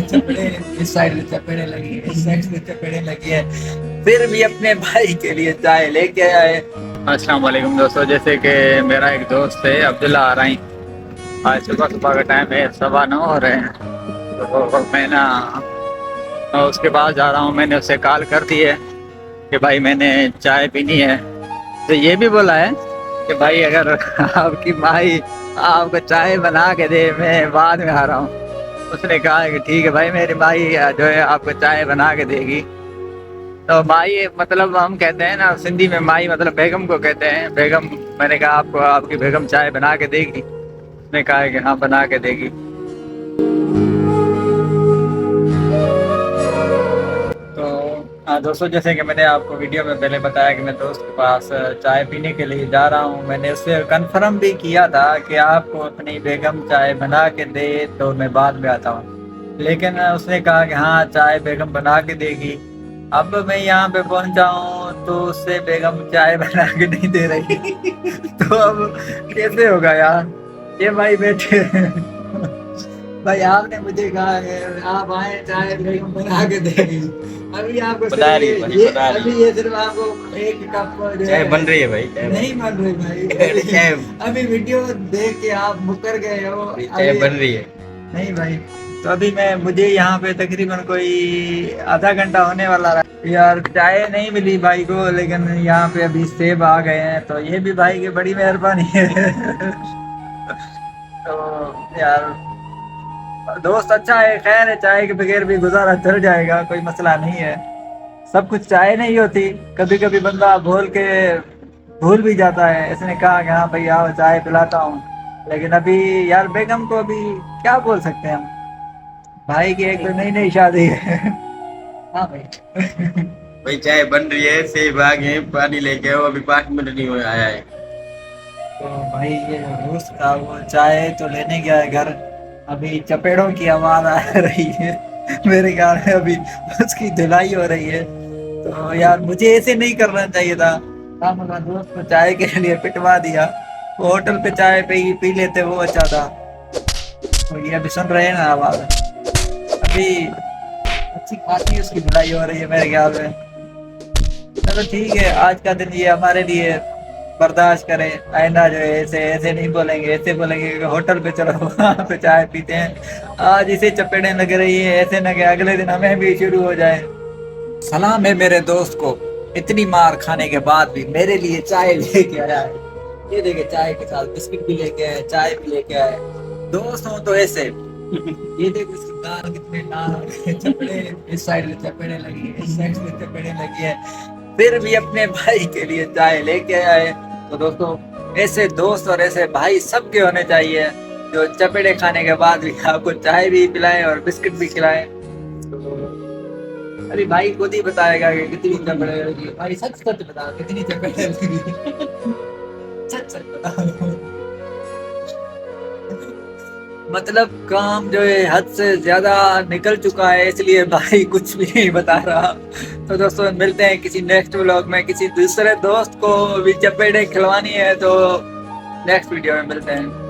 चपड़े इस साइड से चपड़े लगी है, इस साइड से चपड़े लगी है, फिर भी अपने भाई के लिए चाय लेके आए। अस्सलाम वालेकुम दोस्तों, जैसे कि मेरा एक दोस्त है अब्दुल्ला आराई, आज सुबह सुबह का टाइम है, 9:15 हो रहे हैं। तो मैं ना उसके पास जा रहा हूँ। मैंने उससे कॉल कर दी है कि भाई मैंने चाय पीनी है। तो ये भी बोला है कि भाई अगर आपकी माई आपको चाय बना के दे, मैं बाद में आ रहा हूँ। उसने कहा है कि ठीक है भाई, मेरी माई जो है आपको चाय बना के देगी। तो माई मतलब हम कहते हैं ना सिंधी में, माई मतलब बेगम को कहते हैं, बेगम। मैंने कहा आपको आपकी बेगम चाय बना के देगी? उसने कहा है कि हाँ बना के देगी। तो हाँ दोस्तों, जैसे कि मैंने आपको वीडियो में पहले बताया कि मैं दोस्त के पास चाय पीने के लिए जा रहा हूँ। मैंने उससे कंफर्म भी किया था कि आपको अपनी बेगम चाय बना के दे तो मैं बाद में आता हूँ, लेकिन उसने कहा कि हाँ चाय बेगम बना के देगी। अब मैं यहाँ पे पहुंचा हूँ तो उससे बेगम चाय बना के नहीं दे रही। तो अब कैसे होगा यार? ये भाई बैठे भाई आपने मुझे कहा है आप आए चाय बेगम बना के देगी, अभी आपको बता सिर्फ रही है भाई, ये बता रही अभी है। ये सिर्फ आपको एक कप जो चाय है बन रही है भाई, चाय नहीं बन रही भाई। अरे चाय अभी वीडियो देख के आप मुकर गए हो। चाय अभी बन रही है। नहीं भाई, तो अभी मुझे यहाँ पे तकरीबन कोई आधा घंटा होने वाला रहा यार, चाय नहीं मिली भाई को, लेकिन यहाँ पे अभी सेब आ गए हैं, तो ये भी भाई की बड़ी मेहरबानी है। तो यार दोस्त अच्छा है, खैर है, चाय के बगैर भी गुजारा चल जाएगा, कोई मसला नहीं है। सब कुछ चाय नहीं होती, कभी कभी बंदा भूल भी जाता है। इसने कहा कि हाँ भाई आओ चाय पिलाता हूँ, लेकिन अभी यार बेगम को अभी क्या बोल सकते हैं हम, भाई की एक तो नई नई शादी है। हाँ भाई। भाई चाय बन रही है, सेब आ गए, पानी लेके आओ, अभी 5 मिनट नहीं हुए आया है। तो भाई ये जो दोस्त था वो चाय तो लेने गया है घर, अभी चपेड़ों की आवाज आ रही है मेरे ख्याल में अभी उसकी धुलाई हो रही है। तो यार मुझे ऐसे नहीं करना चाहिए था, हम अपना दोस्त को चाय के लिए पिटवा दिया। वो होटल पे चाय पी लेते वो अच्छा था। तो ये अभी सुन रहे हैं ना आवाज, अभी अच्छी खासी उसकी धुलाई हो रही है मेरे ख्याल में। चलो ठीक है, आज का दिन ये हमारे लिए बर्दाश्त करें, आइंदा जो है ऐसे ऐसे नहीं बोलेंगे, ऐसे बोलेंगे कि होटल पे चलो वहाँ पे चाय पीते हैं। आज इसे चपेड़े लग रही है, ऐसे न कि अगले दिन हमें भी शुरू हो जाए। सलाम है मेरे दोस्त को, इतनी मार खाने के बाद भी मेरे लिए चाय लेके आया है। ये देखे चाय के साथ बिस्किट भी लेके आए, चाय भी लेके आए। दोस्त हो तो ऐसे। ये देखो इसकी दाल कितने नाल चपड़े, इस साइड से चपड़े लगी है, इस साइड से चपड़े लगी है, फिर भी अपने भाई के लिए चाय लेके आए। तो दोस्तों ऐसे दोस्त और ऐसे भाई सबके होने चाहिए, जो चपेड़े खाने के बाद भी आपको चाय भी पिलाएं और बिस्किट भी खिलाएं। तो अरे भाई खुद ही बताएगा कि कितनी चपेड़े लगी। भाई सच सच बताओ कितनी चपेड़े लगी। सच सच बताओ। मतलब काम जो है हद से ज्यादा निकल चुका है, इसलिए भाई कुछ भी नहीं बता रहा। तो दोस्तों मिलते हैं किसी नेक्स्ट व्लॉग में, किसी दूसरे दोस्त को भी चपेड़े खिलवानी है तो नेक्स्ट वीडियो में मिलते हैं।